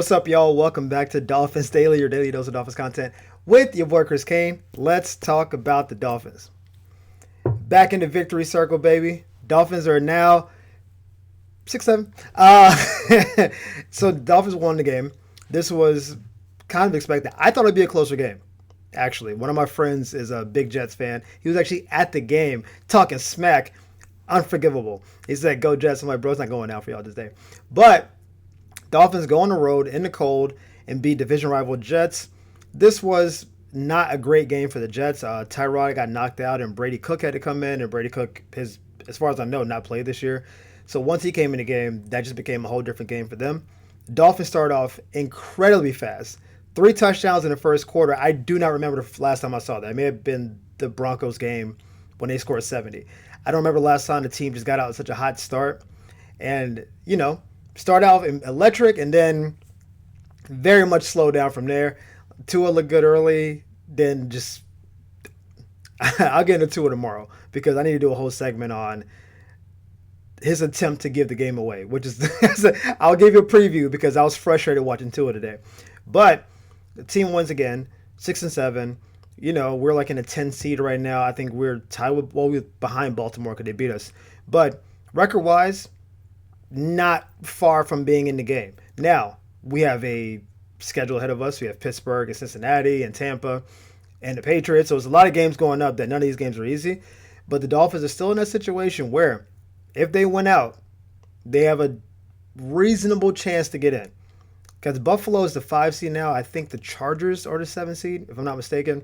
What's up, y'all? Welcome back to Dolphins Daily, your daily dose of Dolphins content with your boy Chris Kane. Let's talk about the Dolphins. Back in the victory circle, baby. Dolphins are now 6-7. So Dolphins won the game. This was kind of expected. I thought it'd be a closer game. Actually, one of my friends is a big Jets fan. He was actually at the game talking smack. Unforgivable. He said, "Go Jets." I'm like, "Bro, it's not going out for y'all this day." But Dolphins go on the road in the cold and beat division rival Jets. This was not a great game for the Jets. Tyrod got knocked out, and Brady Cook had to come in. And Brady Cook, as far as I know, not played this year. So once he came in the game, that just became a whole different game for them. The Dolphins started off incredibly fast. 3 touchdowns in the first quarter. I do not remember the last time I saw that. It may have been the Broncos game when they scored 70. I don't remember the last time the team just got out with such a hot start. And, start out electric and then very much slow down from there. Tua looked good early, then just I'll get into Tua tomorrow because I need to do a whole segment on his attempt to give the game away, which is I'll give you a preview because I was frustrated watching Tua today. But the team wins again, 6-7. We're like in a 10 seed right now. I think we're tied with we're behind Baltimore because they beat us. But record-wise, not far from being in the game. Now, we have a schedule ahead of us. We have Pittsburgh and Cincinnati and Tampa and the Patriots. So there's a lot of games going up that none of these games are easy. But the Dolphins are still in that situation where if they win out, they have a reasonable chance to get in. Because Buffalo is the 5 seed now. I think the Chargers are the 7 seed, if I'm not mistaken.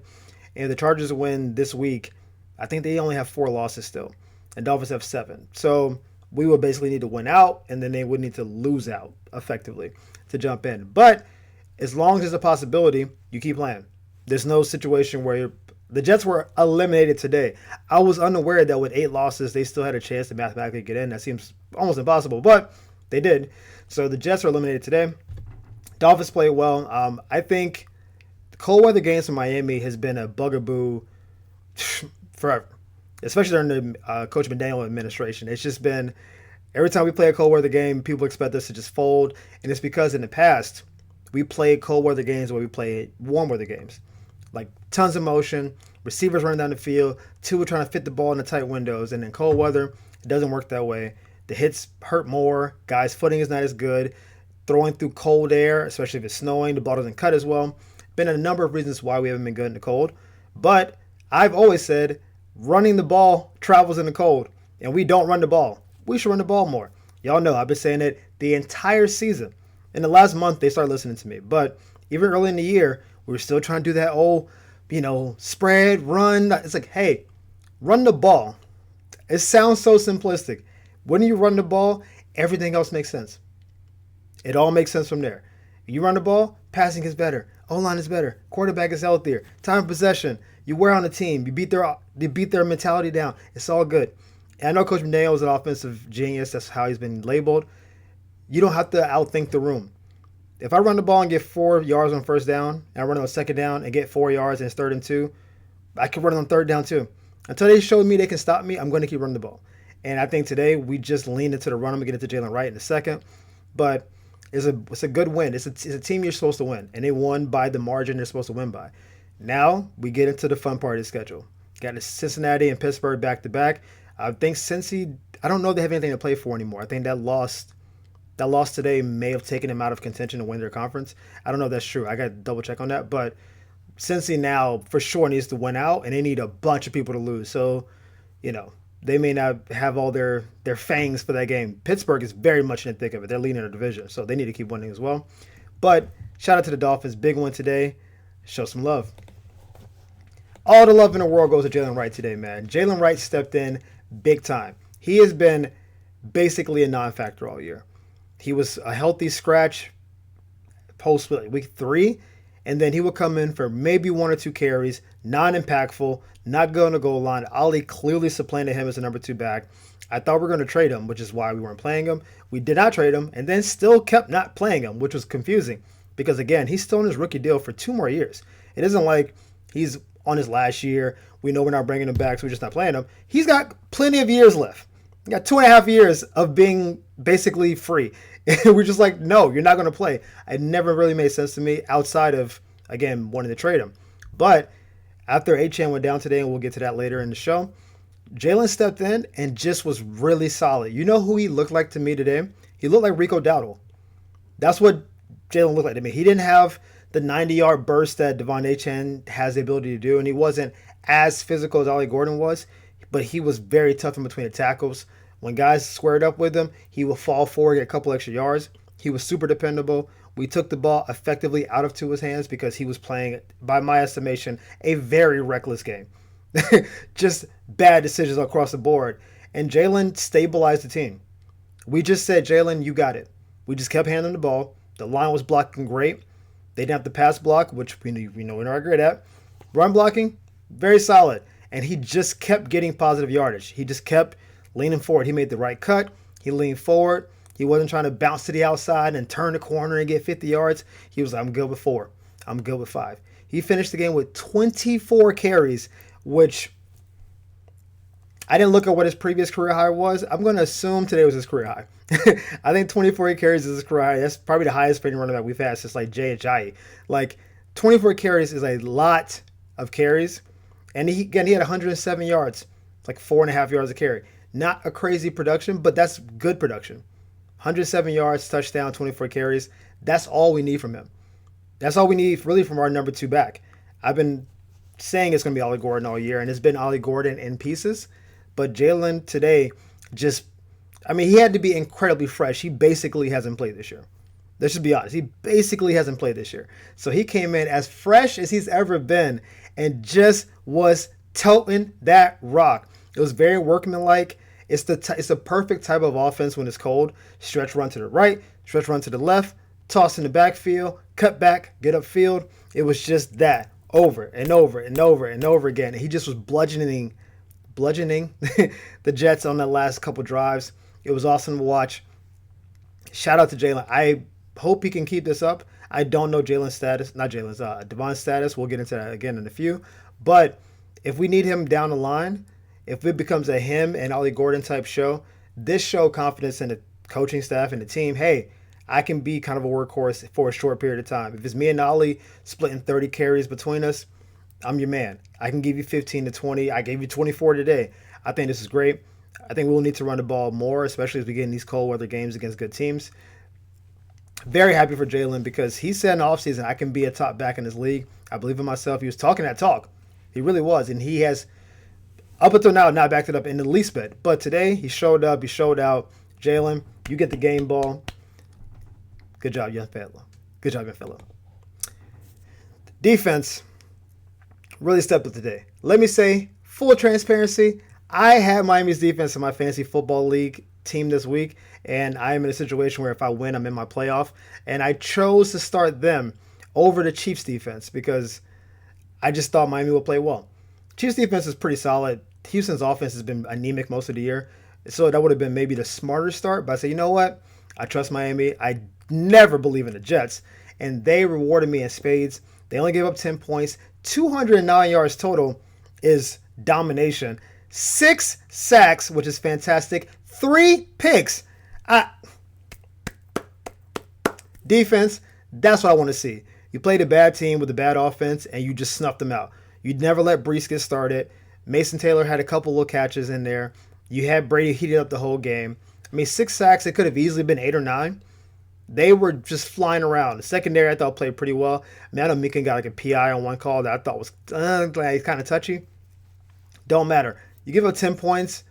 And if the Chargers win this week, I think they only have 4 losses still. And Dolphins have 7. So we would basically need to win out, and then they would need to lose out effectively to jump in. But as long as there's a possibility, you keep playing. There's no situation where the Jets were eliminated today. I was unaware that with 8 losses, they still had a chance to mathematically get in. That seems almost impossible, but they did. So the Jets are eliminated today. Dolphins played well. I think the cold weather games in Miami has been a bugaboo forever, especially during the Coach McDaniel administration. It's just been every time we play a cold weather game, people expect us to just fold, and it's because in the past we played cold weather games where we played warm weather games, like tons of motion, receivers running down the field, Tua trying to fit the ball in the tight windows, and in cold weather it doesn't work that way. The hits hurt more. Guys' footing is not as good. Throwing through cold air, especially if it's snowing, the ball doesn't cut as well. Been a number of reasons why we haven't been good in the cold. But I've always said running the ball travels in the cold, and we don't run the ball. We should run the ball more. Y'all know I've been saying it the entire season. In the last month, they started listening to me. But even early in the year, we were still trying to do that old, spread, run. It's like, hey, run the ball. It sounds so simplistic. When you run the ball, everything else makes sense. It all makes sense from there. You run the ball, passing is better. O-line is better. Quarterback is healthier. Time of possession. You wear on the team. You beat their mentality down. It's all good. And I know Coach McDaniel is an offensive genius. That's how he's been labeled. You don't have to outthink the room. If I run the ball and get 4 yards on first down, and I run it on second down and get 4 yards and it's 3rd and 2, I can run it on 3rd down too. Until they show me they can stop me, I'm going to keep running the ball. And I think today we just leaned into the run. I'm going to get into Jaylen Wright in a second. But it's a good win. It's a team you're supposed to win. And they won by the margin they're supposed to win by. Now we get into the fun part of the schedule. Got Cincinnati and Pittsburgh back-to-back. I think Cincy, I don't know if they have anything to play for anymore. I think that loss today may have taken them out of contention to win their conference. I don't know if that's true. I got to double check on that. But Cincy now for sure needs to win out, and they need a bunch of people to lose. So, they may not have all their fangs for that game. Pittsburgh is very much in the thick of it. They're leading their division, so they need to keep winning as well. But shout out to the Dolphins. Big win today. Show some love. All the love in the world goes to Jaylen Wright today, man. Jaylen Wright stepped in big time. He has been basically a non-factor all year. He was a healthy scratch post week 3, and then he would come in for maybe 1 or 2 carries, non-impactful, not going to goal line. Ali clearly supplanted him as a number 2 back. I thought we were going to trade him, which is why we weren't playing him. We did not trade him, and then still kept not playing him, which was confusing because, again, he's still on his rookie deal for 2 more years. It isn't like he's on his last year. We know we're not bringing him back, so we're just not playing him. He's got plenty of years left. You got 2.5 years of being basically free. And we're just like, no, you're not going to play. It never really made sense to me outside of, again, wanting to trade him. But after Achane went down today, and we'll get to that later in the show, Jaylen stepped in and just was really solid. You know who he looked like to me today? He looked like Rico Dowdle. That's what Jaylen looked like to me. He didn't have the 90-yard burst that Devon Achane has the ability to do, and he wasn't as physical as Ollie Gordon was, but he was very tough in between the tackles. When guys squared up with him, he would fall forward, get a couple extra yards. He was super dependable. We took the ball effectively out of Tua's hands because he was playing, by my estimation, a very reckless game. Just bad decisions across the board. And Jaylen stabilized the team. We just said, Jaylen, you got it. We just kept handing the ball. The line was blocking great. They didn't have to pass block, which we know we're not great at. Run blocking, very solid. And he just kept getting positive yardage. He just kept leaning forward. He made the right cut. He leaned forward. He wasn't trying to bounce to the outside and turn the corner and get 50 yards. He was like, I'm good with 4. I'm good with 5. He finished the game with 24 carries, which I didn't look at what his previous career high was. I'm going to assume today was his career high. I think 24 carries is his career high. That's probably the highest paid running back we've had since like Jay. Like 24 carries is a lot of carries. And he had 107 yards, like 4.5 yards a carry. Not a crazy production, but that's good production. 107 yards, touchdown, 24 carries. That's all we need from him. That's all we need really from our number 2 back. I've been saying it's going to be Ollie Gordon all year, and it's been Ollie Gordon in pieces. But Jaylen today he had to be incredibly fresh. He basically hasn't played this year. Let's just be honest. He basically hasn't played this year. So he came in as fresh as he's ever been and just was toting that rock. It was very workmanlike. It's the perfect type of offense when it's cold. Stretch run to the right, stretch run to the left, toss in the backfield, cut back, get upfield. It was just that over and over and over and over again. And he just was bludgeoning the Jets on the last couple drives. It was awesome to watch. Shout out to Jaylen. I hope he can keep this up. I don't know Devon's status. We'll get into that again in a few. But if we need him down the line, if it becomes a him and Ollie Gordon type show, this show confidence in the coaching staff and the team. Hey, I can be kind of a workhorse for a short period of time. If it's me and Ollie splitting 30 carries between us, I'm your man. I can give you 15 to 20. I gave you 24 today. I think this is great. I think we'll need to run the ball more, especially as we get in these cold weather games against good teams. Very happy for Jaylen because he said in the offseason, I can be a top back in this league. I believe in myself. He was talking that talk. He really was. And he has, up until now, not backed it up in the least bit. But today, he showed up. He showed out. Jaylen, you get the game ball. Good job, young fellow. Good job, young fellow. Defense really stepped up today. Let me say, full transparency, I have Miami's defense in my fantasy football league team this week, and I am in a situation where if I win, I'm in my playoff. And I chose to start them over the Chiefs defense because I just thought Miami would play well. Chiefs defense is pretty solid. Houston's offense has been anemic most of the year, so that would have been maybe the smarter start. But I say, you know what? I trust Miami. I never believe in the Jets, and they rewarded me in spades. They only gave up 10 points. 209 yards total is domination. 6 sacks, which is fantastic. 3 picks. Defense, that's what I want to see. You played a bad team with a bad offense, and you just snuffed them out. You'd never let Brees get started. Mason Taylor had a couple little catches in there. You had Brady heated up the whole game. 6 sacks, it could have easily been 8 or 9. They were just flying around. The secondary, I thought, played pretty well. I know Meekin got like a PI on one call that I thought was kind of touchy. Don't matter. You give up 10 points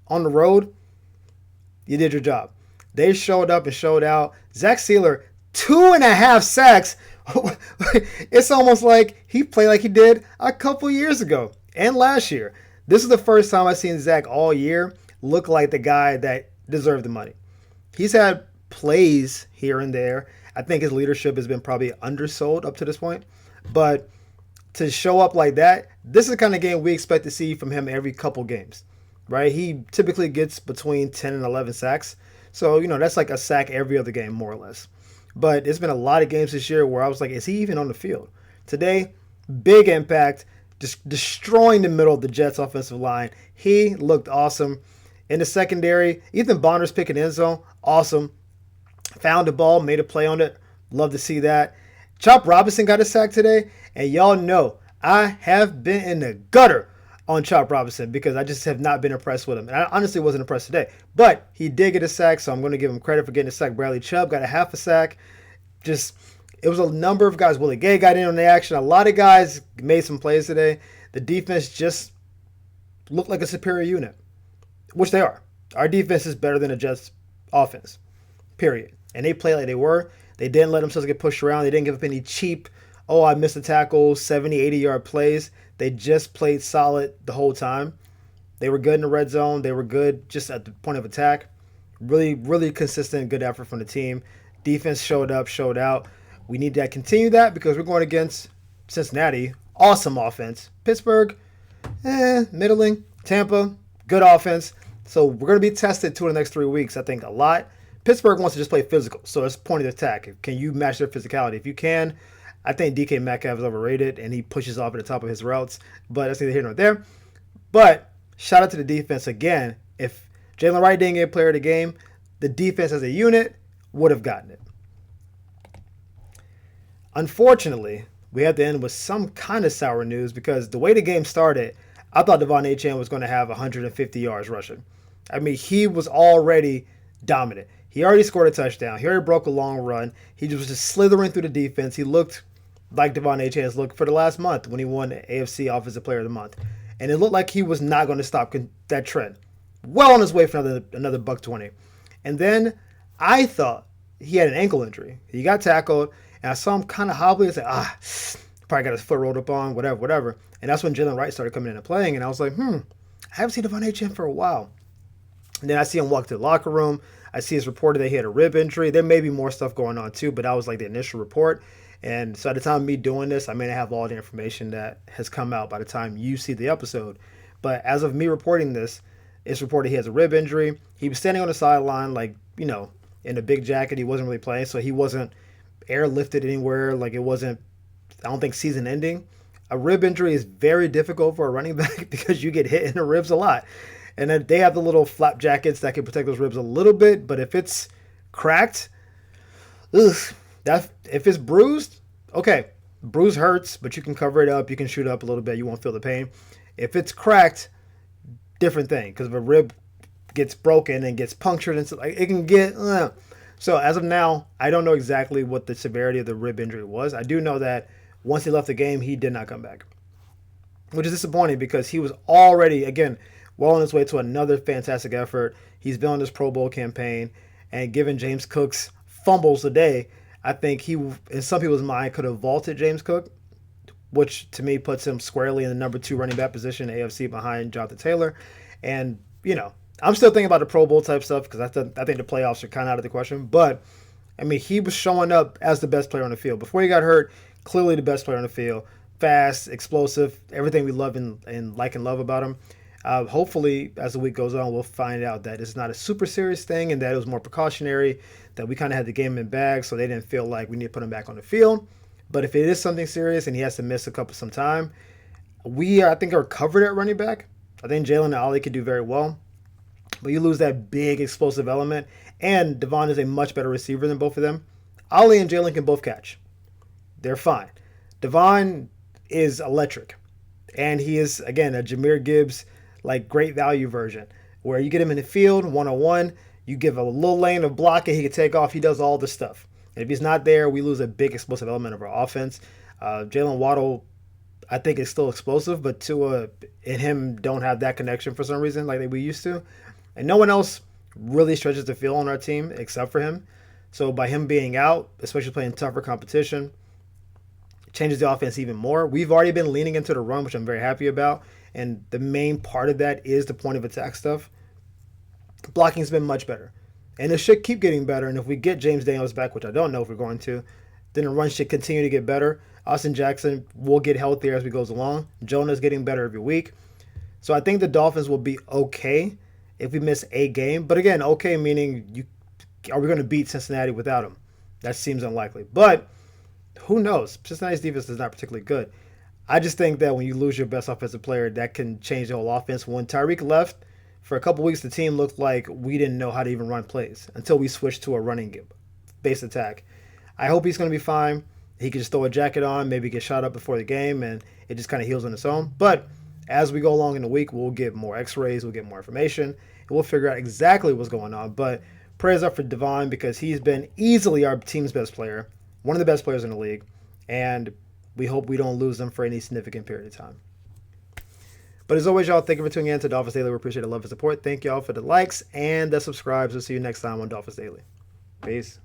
on the road, you did your job. They showed up and showed out. Zach Sealer, 2.5 sacks. It's almost like he played like he did a couple years ago and last year. This is the first time I've seen Zach all year look like the guy that deserved the money. He's had plays here and there. I think his leadership has been probably undersold up to this point. But to show up like that, this is the kind of game we expect to see from him every couple games, right? He typically gets between 10 and 11 sacks. So, that's like a sack every other game, more or less. But it's been a lot of games this year where I was like, is he even on the field? Today, big impact, just destroying the middle of the Jets offensive line. He looked awesome. In the secondary, Ethan Bonner's picking end zone. Awesome. Found the ball, made a play on it. Love to see that. Chop Robinson got a sack today. And y'all know I have been in the gutter on Chop Robinson because I just have not been impressed with him. And I honestly wasn't impressed today. But he did get a sack, so I'm going to give him credit for getting a sack. Bradley Chubb got a half a sack. It was a number of guys. Willie Gay got in on the action. A lot of guys made some plays today. The defense just looked like a superior unit, which they are. Our defense is better than the Jets' offense, period. And they played like they were. They didn't let themselves get pushed around. They didn't give up any cheap, I missed a tackle, 70, 80-yard plays. They just played solid the whole time. They were good in the red zone. They were good just at the point of attack. Really, really consistent, good effort from the team. Defense showed up, showed out. We need to continue that because we're going against Cincinnati. Awesome offense. Pittsburgh, middling. Tampa, good offense. So we're going to be tested 2 of the next 3 weeks, I think, a lot. Pittsburgh wants to just play physical, so it's point of attack. Can you match their physicality? If you can, I think DK Metcalf is overrated, and he pushes off at the top of his routes. But that's neither here nor there. But shout out to the defense again. If Jaylen Wright didn't get player of the game, the defense as a unit would have gotten it. Unfortunately, we have to end with some kind of sour news because the way the game started, I thought Achane was going to have 150 yards rushing. I mean, he was already dominant. He already scored a touchdown. He already broke a long run. He was just slithering through the defense. He looked like Achane's looked for the last month when he won the AFC Offensive Player of the Month. And it looked like he was not going to stop that trend. Well on his way for another $120. And then I thought he had an ankle injury. He got tackled, and I saw him kind of hobbly. I said, probably got his foot rolled up on, whatever. And that's when Jaylen Wright started coming in and playing. And I was like, I haven't seen Achane for a while. And then I see him walk to the locker room. I see it's reported that he had a rib injury. There may be more stuff going on too, but that was like the initial report. And so at the time of me doing this, I may not have all the information that has come out by the time you see the episode. But as of me reporting this, it's reported he has a rib injury. He was standing on the sideline, in a big jacket. He wasn't really playing, so he wasn't airlifted anywhere. Like, it wasn't, I don't think, season ending. A rib injury is very difficult for a running back because you get hit in the ribs a lot. And then they have the little flap jackets that can protect those ribs a little bit. But if it's cracked, if it's bruised, okay, bruise hurts, but you can cover it up. You can shoot up a little bit. You won't feel the pain. If it's cracked, different thing. Because if a rib gets broken and gets punctured, and it can get. So as of now, I don't know exactly what the severity of the rib injury was. I do know that once he left the game, he did not come back, which is disappointing because he was already, again, well on his way to another fantastic effort. He's been on this Pro Bowl campaign, and given James Cook's fumbles today, I think he, in some people's mind, could have vaulted James Cook, which to me puts him squarely in the number 2 running back position in AFC behind Jonathan Taylor. And, I'm still thinking about the Pro Bowl type stuff because I think the playoffs are kind of out of the question. But, I mean, he was showing up as the best player on the field. Before he got hurt, clearly the best player on the field. Fast, explosive, everything we love and like and love about him. Hopefully, as the week goes on, we'll find out that it's not a super serious thing and that it was more precautionary, that we kind of had the game in bag, so they didn't feel like we need to put him back on the field. But if it is something serious and he has to miss some time, I think, are covered at running back. I think Jalen and Ollie could do very well. But you lose that big explosive element, and Devon is a much better receiver than both of them. Ollie and Jalen can both catch. They're fine. Devon is electric, and he is, again, a Jahmyr Gibbs, great value version, where you get him in the field, one-on-one, you give a little lane of blocking, he can take off, he does all the stuff. And if he's not there, we lose a big explosive element of our offense. Jalen Waddle, I think, is still explosive, but Tua and him don't have that connection for some reason like we used to. And no one else really stretches the field on our team except for him. So by him being out, especially playing tougher competition, changes the offense even more. We've already been leaning into the run, which I'm very happy about. And the main part of that is the point of attack stuff. Blocking's been much better. And it should keep getting better. And if we get James Daniels back, which I don't know if we're going to, then the run should continue to get better. Austin Jackson will get healthier as we goes along. Jonah's getting better every week. So I think the Dolphins will be okay if we miss a game. But again, okay meaning are we going to beat Cincinnati without him? That seems unlikely. But who knows? Cincinnati's defense is not particularly good. I just think that when you lose your best offensive player, that can change the whole offense. When Tyreek left For a couple weeks, the team looked like we didn't know how to even run plays until we switched to a running-based attack. I hope he's going to be fine. He can just throw a jacket on, maybe get shot up before the game, and it just kind of heals on its own. But as we go along in the week, we'll get more x-rays, we'll get more information, and we'll figure out exactly what's going on. But prayers up for Devon because he's been easily our team's best player, one of the best players in the league, and we hope we don't lose him for any significant period of time. But as always, y'all, thank you for tuning in to Dolphins Daily. We appreciate the love and support. Thank y'all for the likes and the subscribes. We'll see you next time on Dolphins Daily. Peace.